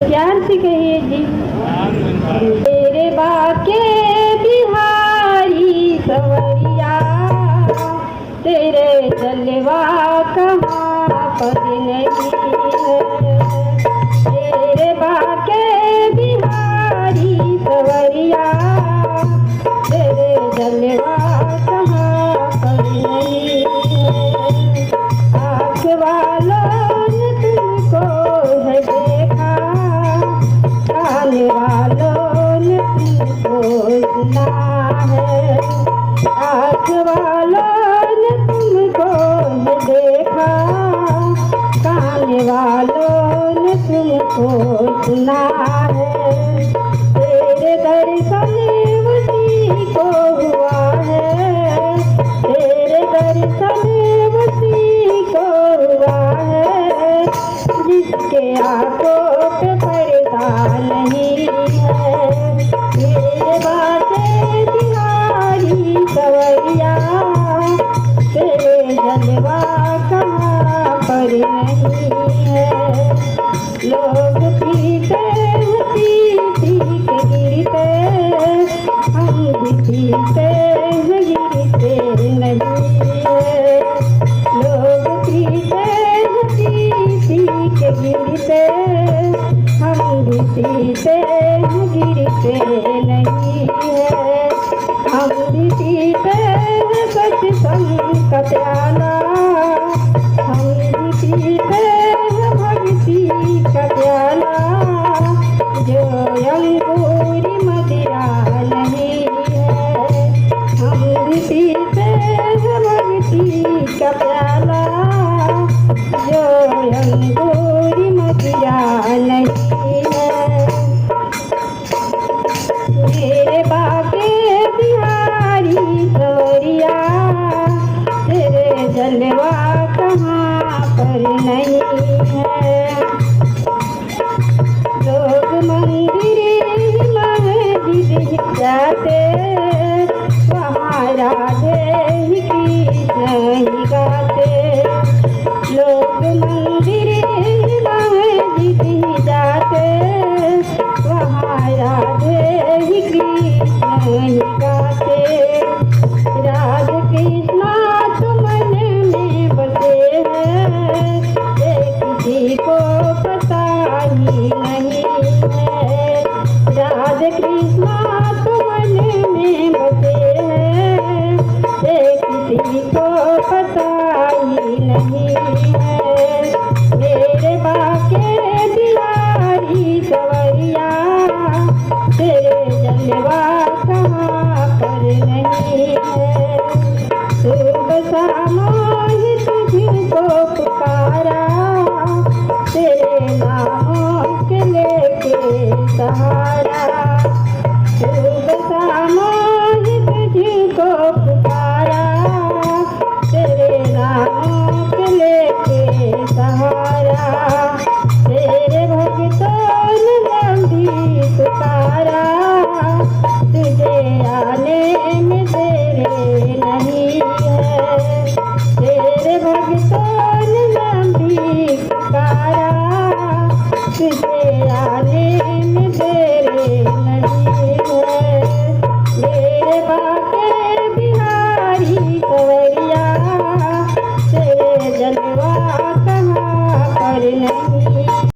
प्यार से कहिए जी। तेरे बाके बिहारी सवरिया, तेरे जलवा कहाँ पर नहीं है। तेरे बाके बिहारी सवरिया, तेरे जलवा कहाँ पर नहीं है। आँख वालों ने तुमको है देखा, कान वालों ने तुमको सुना है। आँख वालों ने तुमको है देखा, कान वालों ने तुमको सुना है। तेरे दर्शन उसी को हुआ है, तेरे दर्शन उसी को हुआ है, जिसके आंखों पे पर्दा नहीं है। मेरे बाके बिहारी सवरिया, तेरे जलवा कहाँ पर नहीं है। लोग पीते हैं पी के गिरते, हम भी पीते हैं गिरते नहीं है। लोग पीते हैं पी के गिरते, हम भी पीते हैं गिरते नहीं है। हम भी पीते हैं सत्संग का प्याला, हम भी पीते हैं भक्ति का प्याला, जो अंगूरी मदिरा नहीं है। हम भी पीते हैं भक्ति का प्याला, जो अंगूरी मदिरा नहीं है। मेरे बाके बिहारी सवरिया, तेरे जलवा कहाँ पर नहीं है। लोग मंदिर मस्जिद जाते, वहाँ राधे ही कृष्ण ही गाते। लोग मंदिर मस्जिद जाते, वहाँ राधे ही कृष्ण ही गाते। राधे कृष्णा तो मन में बसे हैं, ये किसी को पता ही नहीं है। राधे कृष्णा तो मन में बसे हैं, ये किसी को पता ही नहीं है। मेरे बाके बिहारी सवरिया, तेरे जलवा कहाँ पर नहीं है। सुबह शाम